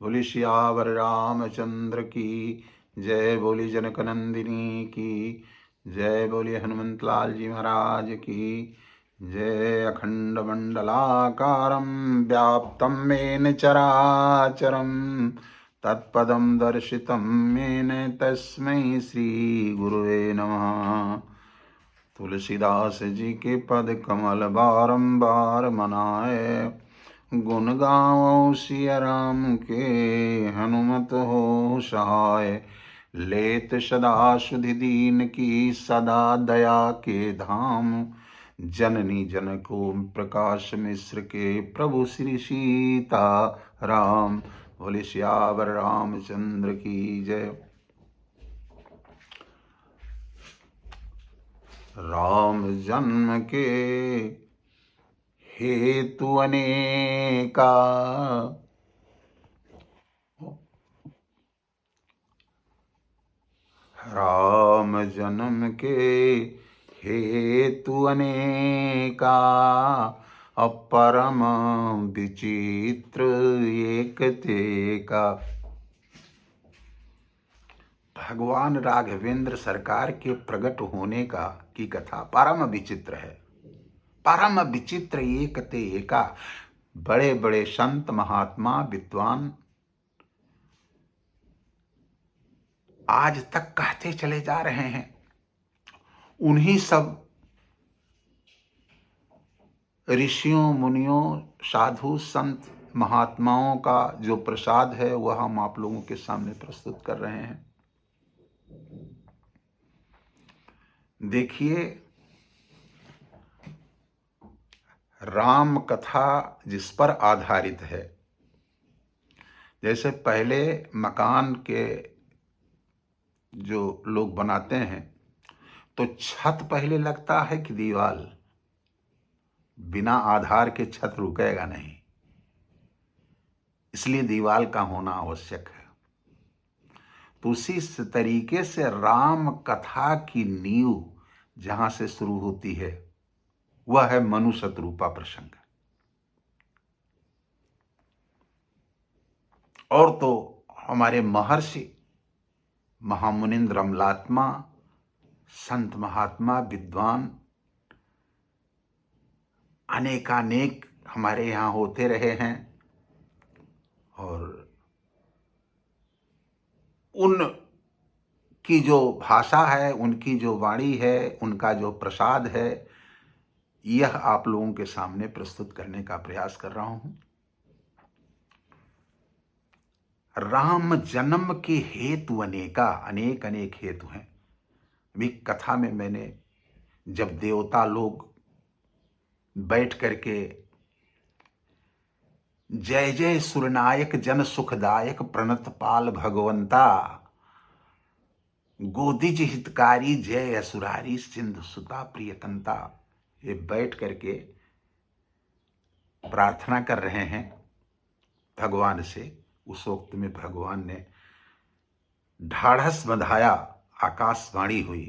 बोली सियावर रामचंद्र की जय। बोली जनक नंदिनी की जय। बोली हनुमंत लाल जी महाराज की जय। अखंड मंडलाकारं व्याप्तं येन चराचरं तत्पदं दर्शितं येन तस्मै श्री गुरुवे नमः। तुलसीदास जी के पद कमल बारंबार मनाए, गुण गावो सिया राम के हनुमत हो सहाय। लेत सदा सुधि दीन की सदा दया के धाम, जननी जनको प्रकाश मिश्र के प्रभु श्री सीता राम। बोले सियावर रामचंद्र की जय। राम जन्म के हेतु अनेका, राम जन्म के हेतु अनेका, अपरम विचित्र एक तेका। भगवान राघवेंद्र सरकार के प्रकट होने की कथा परम विचित्र है। परम विचित्र एक ते एका। बड़े बड़े संत महात्मा विद्वान आज तक कहते चले जा रहे हैं। उन्हीं सब ऋषियों मुनियों साधु संत महात्माओं का जो प्रसाद है वह हम आप लोगों के सामने प्रस्तुत कर रहे हैं। देखिए, राम कथा जिस पर आधारित है, जैसे पहले मकान के जो लोग बनाते हैं तो छत पहले लगता है कि दीवार। बिना आधार के छत रुकेगा नहीं, इसलिए दीवार का होना आवश्यक है। तो उसी तरीके से राम कथा की नींव जहां से शुरू होती है वह है मनु शतरूपा प्रसंग। और तो हमारे महर्षि महामुनिंद्र अमलात्मा संत महात्मा विद्वान अनेकानेक हमारे यहाँ होते रहे हैं, और उनकी जो भाषा है, उनकी जो वाणी है, उनका जो प्रसाद है, यह आप लोगों के सामने प्रस्तुत करने का प्रयास कर रहा हूं। राम जन्म के हेतु अनेका, अनेक अनेक हेतु हैं। अभी कथा में मैंने जब देवता लोग बैठ करके जय जय सुरनायक जन सुखदायक प्रणत पाल भगवंता, गोदिज हितकारी जय असुरारी सिंधु सुता प्रियकंता, ये बैठ करके प्रार्थना कर रहे हैं भगवान से। उस वक्त में भगवान ने ढाढ़स बंधाया, आकाशवाणी हुई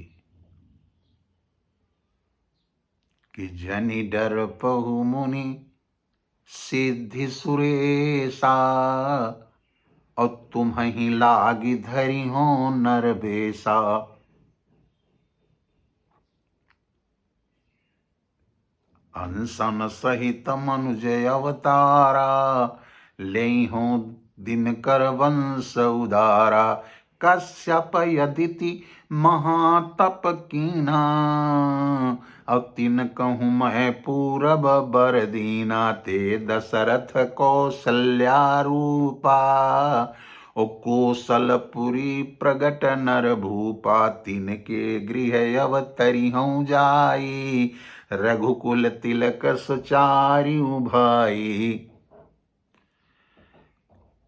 कि जनि डर पहु मुनि सिद्धि सुरेशा, और तुम्हि लागी धरि हो नर बेसा। अनशन सहित मनुजय अवतारा, लेहो दिनकर वंश उदारा। कश्यप यदिति महातप कीना, अब तिन कहूँ मैं पूरब बर दीना। ते दशरथ कौशल्या रूपा, ओ कौशलपुरी प्रगट नर भूपा। तिनके गृह अवतरी हूँ जाई, रघुकुल तिलक सुचार्यु भाई।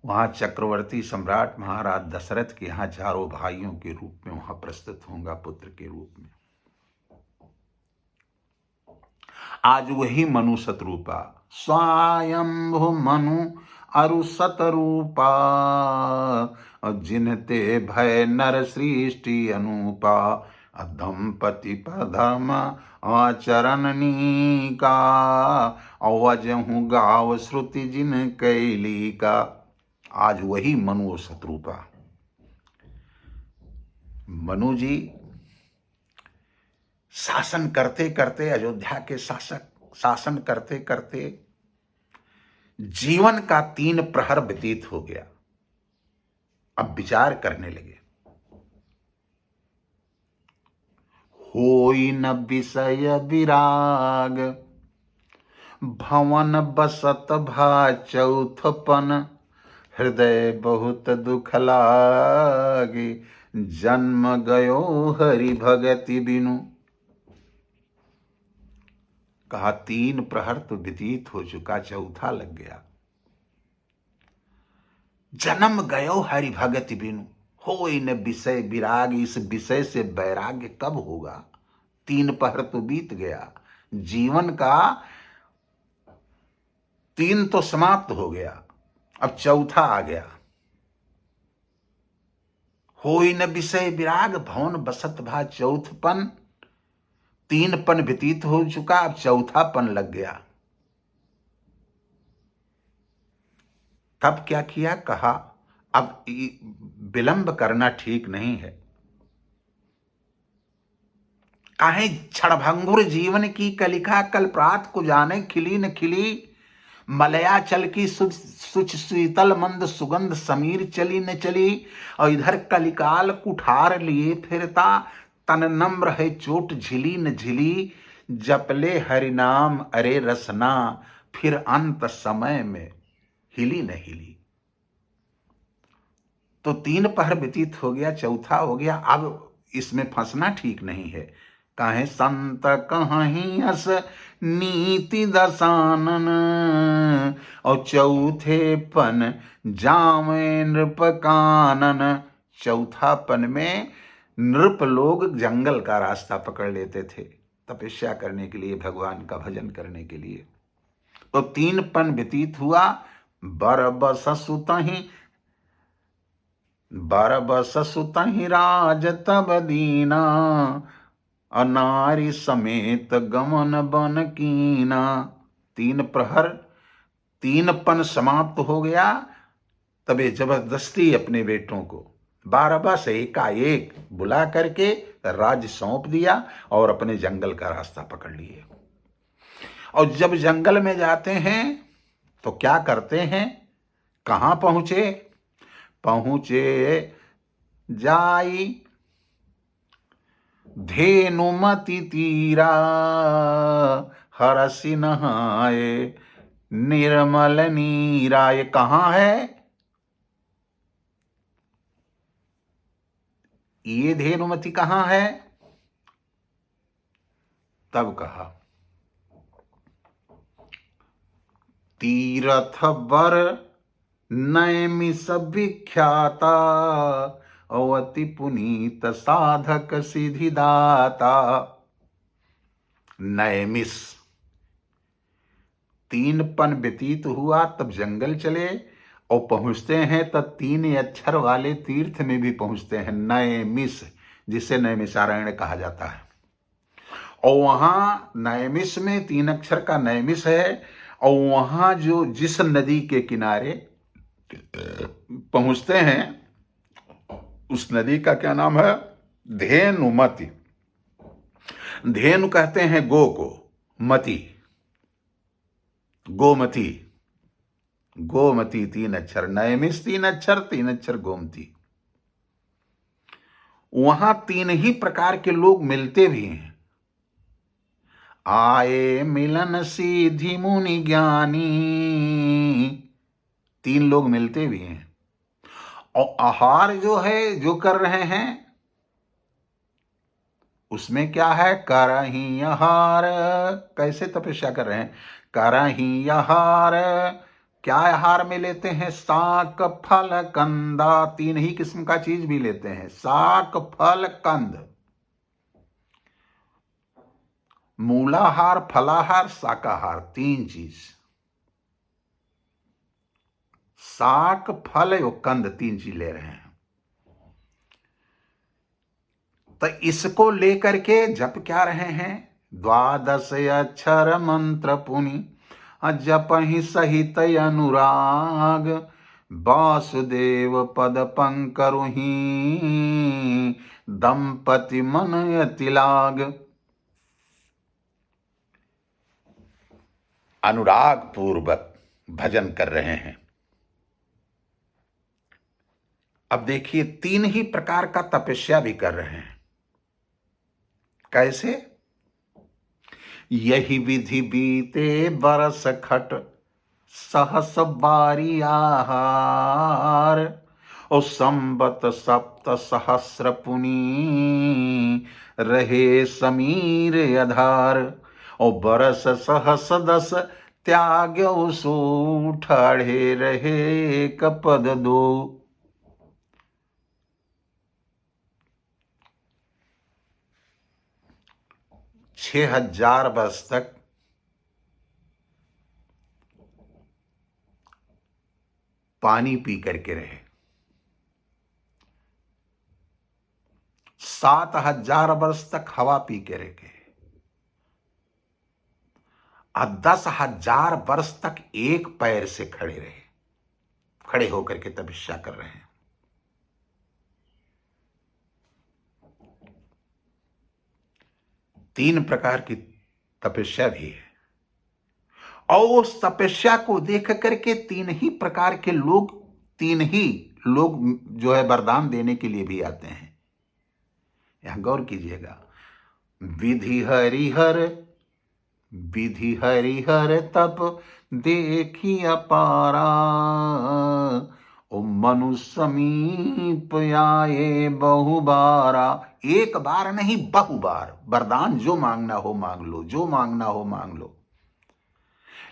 वहां चक्रवर्ती सम्राट महाराज दशरथ के यहाँ चारों भाइयों के रूप में वहां प्रस्तुत होगा, पुत्र के रूप में। आज वही मनु शतरूपा, स्वयंभु मनु अरु शतरूपा, जिनते भय नर सृष्टि अनूपा। दंपति प्रधम आचरण का, अवजहु गाव श्रुति जिन कैली का। आज वही मनु और शत्रुपा। मनु जी शासन करते करते, अयोध्या के शासन करते करते जीवन का 3 प्रहर व्यतीत हो गया। अब विचार करने लगे, होई न विषय विराग, भवन बसत भा चौथपन, हृदय बहुत दुख लागे, जन्म गयो हरि भगति बिनु। कहा 3 प्रहर तो व्यतीत हो चुका, चौथा लग गया। जन्म गयो हरि भगति बिनु, होई न विषय विराग, इस विषय से वैराग्य कब होगा? 3 प्रहर तो बीत गया, जीवन का 3 तो समाप्त हो गया, अब चौथा आ गया। होई न विषय विराग, भवन बसत भा चौथपन, 3 पन व्यतीत हो चुका, अब चौथा पन लग गया। तब क्या किया? कहा अब विलंब करना ठीक नहीं है। काहे क्षणभंगुर जीवन की कलिका, कल प्रात को जाने खिली न खिली, मलयाचल की सुच शीतल मंद सुगंध, समीर चली न चली, और इधर कलिकाल कुठार लिए फिरता, तन नम्र है चोट झिली न झिली, जपले हरिनाम अरे रसना, फिर अंत समय में हिली न हिली। तो 3 प्रहर व्यतीत हो गया, चौथा हो गया, अब इसमें फंसना ठीक नहीं है। काहे संत कहीं अस नीति दसानन, और चौथे पन जामे नृप कानन। चौथा पन में नृप लोग जंगल का रास्ता पकड़ लेते थे तपस्या करने के लिए, भगवान का भजन करने के लिए। तो 3 पन व्यतीत हुआ। बरबस सुतहि राज तब दीना, अनारी समेत गमन बन कीना। 3 प्रहर 3 पन समाप्त हो गया, तबे जबरदस्ती अपने बेटों को 12 से एकाएक बुला करके राज्य सौंप दिया और अपने जंगल का रास्ता पकड़ लिए। और जब जंगल में जाते हैं तो क्या करते हैं? कहां पहुंचे जाई धेनुमति तीरा, हरसि नहाए निर्मल नीरा। ये कहां है? ये धेनुमति कहां है? तब कहा तीरथ बर नैमिष विख्याता, अवति पुनीत साधक सिद्धिदाता। नैमिष 3 पन व्यतीत हुआ, तब जंगल चले और पहुंचते हैं तब 3 अक्षर वाले तीर्थ में भी पहुंचते हैं, नैमिष, जिसे नैमिषारण्य कहा जाता है। और वहां नैमिष में 3 अक्षर का नैमिष है, और वहां जो जिस नदी के किनारे पहुंचते हैं उस नदी का क्या नाम है? धेनुमति। धेनु कहते हैं गो को, मति गोमती, गोमती 3 अक्षर, नैमिष 3 अक्षर, 3 अक्षर गोमती। वहां 3 ही प्रकार के लोग मिलते भी हैं। आए मिलन सीधी मुनि ज्ञानी, 3 लोग मिलते भी हैं। और आहार जो है, जो कर रहे हैं, उसमें क्या है? करही आहार। कैसे तपस्या कर रहे हैं? करही आहार। क्या आहार में लेते हैं? शाक फल कंदा। 3 ही किस्म का चीज भी लेते हैं, शाक फल कंद। मूलाहार, फलाहार, शाकाहार, 3 चीज। शाक फल और कंद 3 चीज ले रहे हैं। तो इसको लेकर के जप क्या रहे हैं? 12 अक्षर मंत्र पुनि, जपहि सहित अनुराग, वासुदेव पद पंकरुहि दंपति मन अति लाग। अनुराग पूर्वक भजन कर रहे हैं। अब देखिए, तीन ही प्रकार का तपस्या भी कर रहे हैं। कैसे? यही विधि बीते बरस खट सहस बारी आहार। ओ संबत सप्त सहस्र पुनि रहे समीर आधार। ओ बरस सहस दस त्याग सो ठाढ़े रहे कपद दो। 6000 वर्ष तक पानी पी करके रहे, 7000 वर्ष तक हवा पी के रहे, और 10,000 वर्ष तक एक पैर से खड़े रहे, खड़े होकर के तपस्या कर रहे हैं। तीन प्रकार की तपस्या भी है, और उस तपस्या को देख करके तीन ही लोग जो है वरदान देने के लिए भी आते हैं। यहां गौर कीजिएगा, विधि हरिहर तप देखी अपारा। ओ मनु समीप आए बहुबारा। एक बार नहीं, बहुबार। वरदान जो मांगना हो मांग लो, जो मांगना हो मांग लो।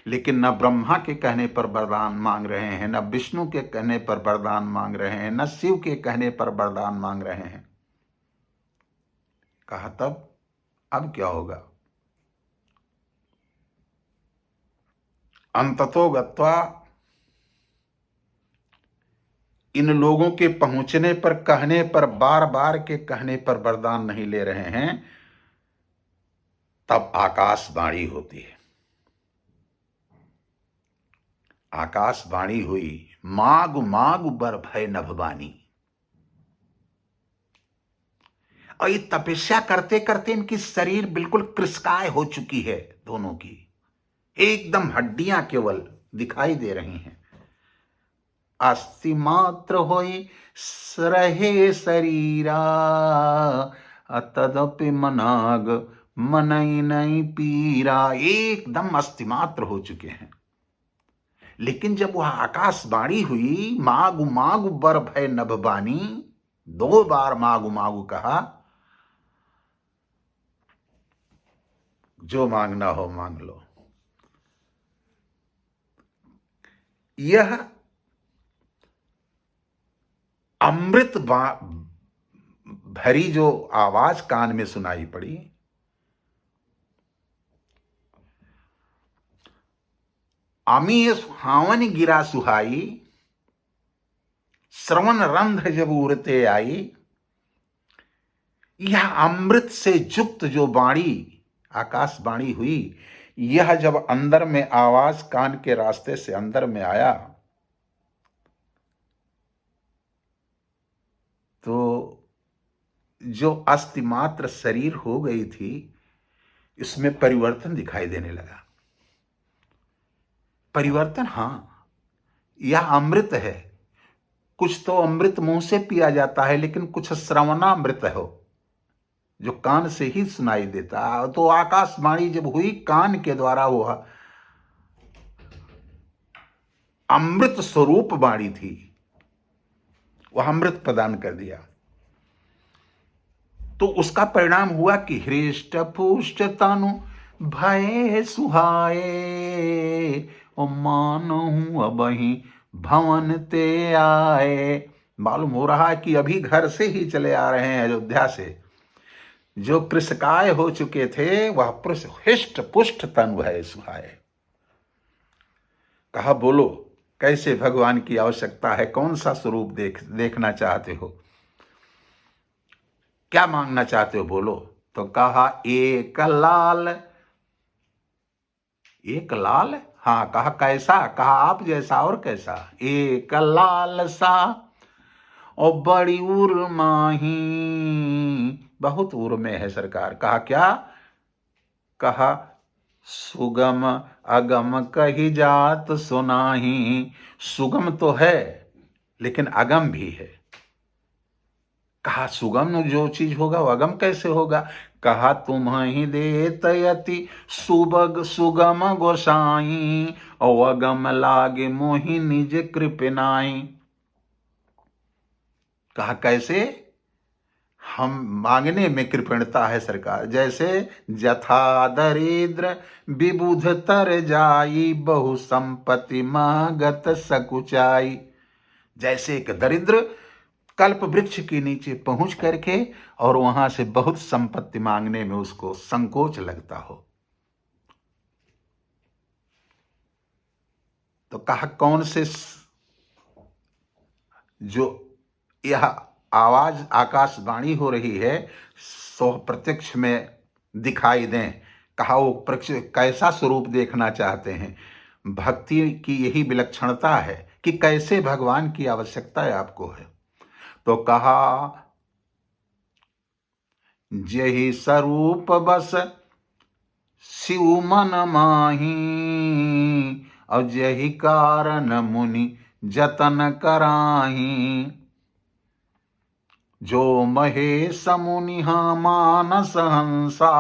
लेकिन न ब्रह्मा के कहने पर वरदान मांग रहे हैं, न विष्णु के कहने पर वरदान मांग रहे हैं, न शिव के कहने पर वरदान मांग रहे हैं। कहा तब अब क्या होगा? अंततो गत्वा इन लोगों के पहुंचने पर, कहने पर, बार बार के कहने पर वरदान नहीं ले रहे हैं। तब आकाशवाणी होती है। आकाशवाणी हुई, माग माग बर भय नभवानी। और ये तपस्या करते करते इनकी शरीर बिल्कुल कृशकाय हो चुकी है, दोनों की एकदम हड्डियां केवल दिखाई दे रही हैं। अस्थि मात्र होई रहे शरीरा, तदपि मनाग मनई नहीं पीरा। एकदम अस्थि मात्र हो चुके हैं। लेकिन जब वह आकाशवाणी हुई, मागु मागु बर भय नभवानी, 2 बार मागु मागु कहा, जो मांगना हो मांग लो। यह अमृत भरी जो आवाज कान में सुनाई पड़ी, अमी सुहावन गिरा सुहाई, श्रवण रंध्र जब उड़ते आई। यह अमृत से युक्त जो वाणी, आकाशवाणी हुई, यह जब अंदर में आवाज कान के रास्ते से अंदर में आया, तो जो अस्थि मात्र शरीर हो गई थी, इसमें परिवर्तन दिखाई देने लगा। परिवर्तन, हाँ, यह अमृत है। कुछ तो अमृत मुंह से पिया जाता है, लेकिन कुछ श्रवणामृत हो जो कान से ही सुनाई देता है। तो आकाशवाणी जब हुई, कान के द्वारा हुआ, अमृत स्वरूप वाणी थी, वह अमृत प्रदान कर दिया। तो उसका परिणाम हुआ कि हृष्ट पुष्ट तनु भय सुहाए। ओ मानहु अबहि भवन ते आए। मालूम हो रहा है कि अभी घर से ही चले आ रहे हैं अयोध्या से। जो कृशकाय हो चुके थे, वह हृष्ट पुष्ट तनु है सुहाए। कहा, बोलो कैसे भगवान की आवश्यकता है, कौन सा स्वरूप देखना चाहते हो, क्या मांगना चाहते हो, बोलो। तो कहा, एक लाल। एक लाल? हाँ, कहा कैसा, कहा आप जैसा और कैसा, एक लाल सा और बड़ी उर माही, बहुत उर में है सरकार। कहा क्या, कहा सुगम अगम कही जात सुनाही। सुगम तो है लेकिन अगम भी है। कहा सुगम जो चीज होगा वो अगम कैसे होगा। कहा तुम्हि देत यति सुबग सुगम गोसाई, और अगम लागे मोहि निज कृपनाई। कहा कैसे, हम मांगने में कृपणता है सरकार। जैसे जथा दरिद्र विबुध तर जाई, बहु संपत्ति मागत सकुचाई। जैसे एक दरिद्र कल्प वृक्ष के नीचे पहुंच करके और वहां से बहुत संपत्ति मांगने में उसको संकोच लगता हो। तो कहा कौन से जो यह आवाज आकाशवाणी हो रही है सो प्रत्यक्ष में दिखाई दें। कहा वो कैसा स्वरूप देखना चाहते हैं। भक्ति की यही विलक्षणता है कि कैसे भगवान की आवश्यकता है आपको है। तो कहा जहि स्वरूप बस शिव मन माही, और जहि कारण मुनि जतन कराही। जो महेश मुनि मानस हंसा,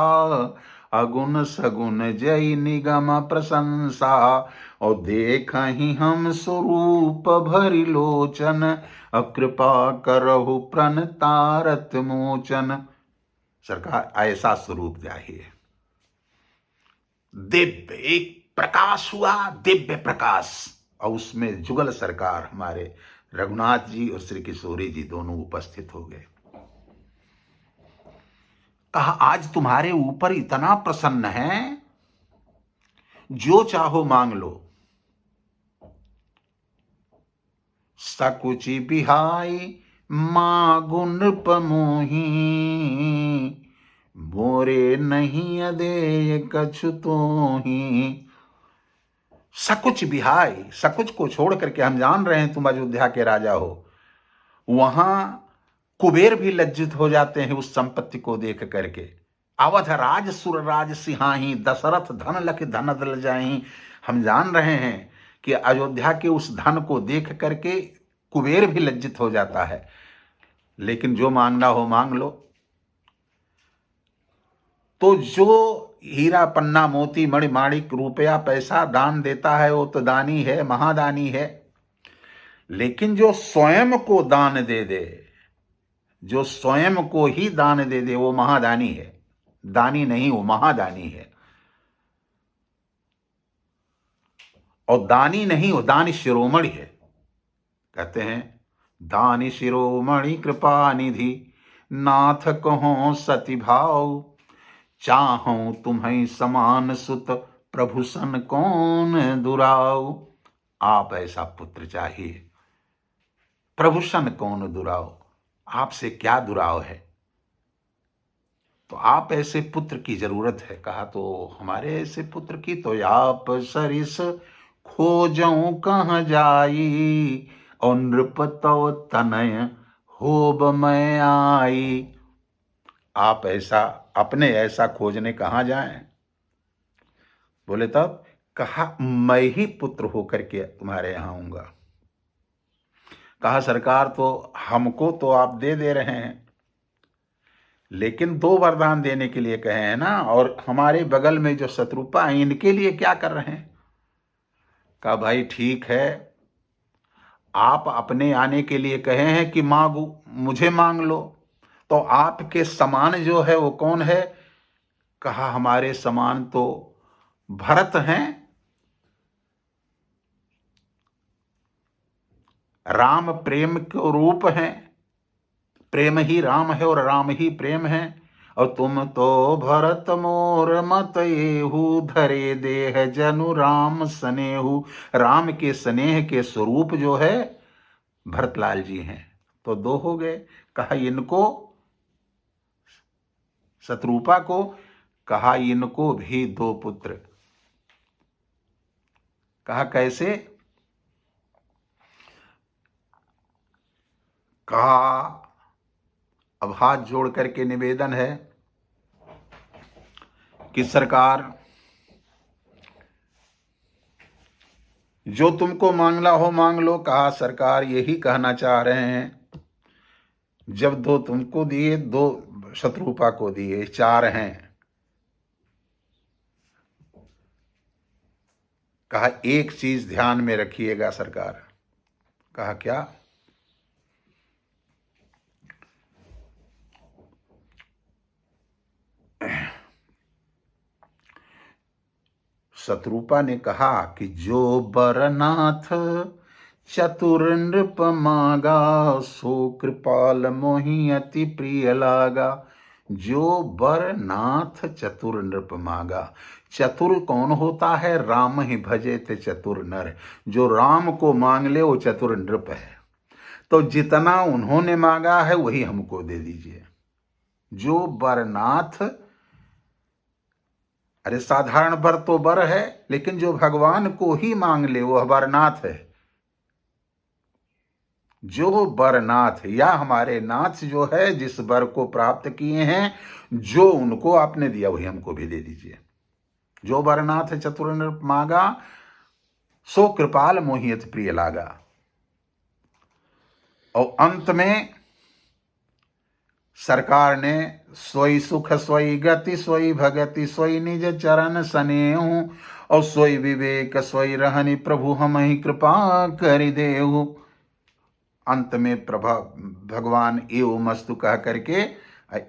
अगुण सगुण जय निगम प्रशंसा। और देखहि हम स्वरूप भरि लोचन, कृपा करहु प्रण तारत मोचन। सरकार ऐसा स्वरूप चाहिए। दिव्य एक प्रकाश हुआ, दिव्य प्रकाश, और उसमें जुगल सरकार हमारे रघुनाथ जी और श्री किशोरी जी दोनों उपस्थित हो गए। कहा आज तुम्हारे ऊपर इतना प्रसन्न है, जो चाहो मांग लो। सकुचि बिहाई मागु नृप मोही, मोरे नहीं अदेय कछु तोही। सकुच बिहाई, सकुच को छोड़ करके, हम जान रहे हैं तुम अयोध्या के राजा हो। वहां कुबेर भी लज्जित हो जाते हैं उस संपत्ति को देख करके। अवध राज सुर राज सिहाही, दशरथ धन लख धन दल जाही। हम जान रहे हैं कि अयोध्या के उस धन को देख करके कुबेर भी लज्जित हो जाता है। लेकिन जो मांगना हो मांग लो। तो जो हीरा पन्ना मोती मणि माणिक रुपया पैसा दान देता है वो तो दानी है, महादानी है। लेकिन जो स्वयं को दान दे दे, जो स्वयं को ही दान दे दे, वो महादानी है। दानी नहीं, वो महादानी है। और दानी नहीं, वो दानी शिरोमणि है। कहते हैं दानी शिरोमणि कृपा निधि, नाथ कहो सति भाव। चाहूं तुम्हें समान सुत, प्रभु सन कौन दुराव। आप ऐसा पुत्र चाहिए, प्रभु सन कौन दुराव। आपसे क्या दुराव है, तो आप ऐसे पुत्र की जरूरत है। कहा तो हमारे ऐसे पुत्र की तो आप सरिस खोजऊं कहाँ जाई, और नृप तव तनय होब मैं आई। आप ऐसा अपने ऐसा खोजने कहाँ जाएं। बोले तब, कहा मैं ही पुत्र होकर के तुम्हारे यहां आऊंगा। कहा सरकार तो हमको तो आप दे दे रहे हैं, लेकिन 2 वरदान देने के लिए कहे हैं ना, और हमारे बगल में जो शत्रुपा हैं इनके लिए क्या कर रहे हैं। कहा भाई ठीक है, आप अपने आने के लिए कहे हैं कि मांगू, मुझे मांग लो। तो आपके समान जो है वो कौन है। कहा हमारे समान तो भरत हैं, राम प्रेम के रूप हैं। प्रेम ही राम है और राम ही प्रेम है। और तुम तो भरत मोर मत एहू, धरे देह जनु राम स्नेहू। राम के स्नेह के स्वरूप जो है भरतलाल जी हैं। तो 2 हो गए। कहा इनको, शत्रुपा को, कहा इनको भी 2 पुत्र। कहा कैसे? कहा अब हाथ जोड़ करके निवेदन है कि सरकार जो तुमको मांगना हो मांग लो। कहा सरकार यही कहना चाह रहे हैं, जब 2 तुमको दिए, 2 शत्रुपा को दिए, 4 हैं। कहा एक चीज ध्यान में रखिएगा सरकार। कहा क्या? शत्रुपा ने कहा कि जो बरनाथ चतुर नृप मागा, सो कृपाल मोहि अति प्रिय लागा। जो बरनाथ चतुर नृप मागा। चतुर कौन होता है? राम ही भजे ते चतुर नर। जो राम को मांग ले वो चतुर नृप है। तो जितना उन्होंने मांगा है वही हमको दे दीजिए। जो बरनाथ, अरे साधारण बर तो बर है, लेकिन जो भगवान को ही मांग ले वो बरनाथ है। जो बरनाथ या हमारे नाथ जो है, जिस बर को प्राप्त किए हैं, जो उनको आपने दिया वही हमको भी दे दीजिए। जो बरनाथ चतुर नृप मांगा, सो कृपाल मोहियत प्रिय लागा। और अंत में सरकार ने सोई सुख सोई गति सोई भगति सोई निज चरण सनेहु, और सोई विवेक सोई रहनि प्रभु हम ही कृपा करि देहु। अंत में प्रभा भगवान एवं मस्तु कह करके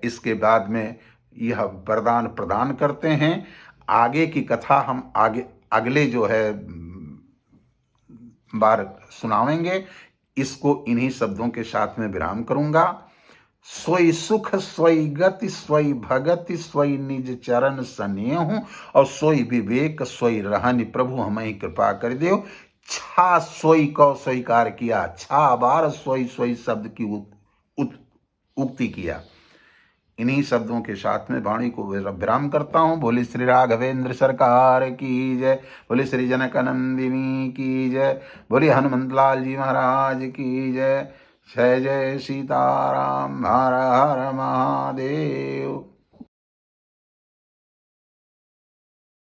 इसके बाद में यह वरदान प्रदान करते हैं। आगे की कथा हम अगले जो है बार सुनावेंगे। इसको इन्हीं शब्दों के साथ में विराम करूंगा। सोई सुख सोई गति सोई भगति सोई निज चरण सनेहु, और सोई विवेक सोई रहनि प्रभु हमें कृपा कर देव। छा सोई को स्वीकार किया, 6 बार सोई सोई शब्द की उक्ति किया। इन्हीं शब्दों के साथ में वाणी को विराम करता हूँ। बोले श्री राघवेंद्र सरकार की जय, बोले श्री जनकनंदिनी की जय, बोले हनुमंत लाल जी महाराज की जय। जय जय सीताराम, हर हर महादेव।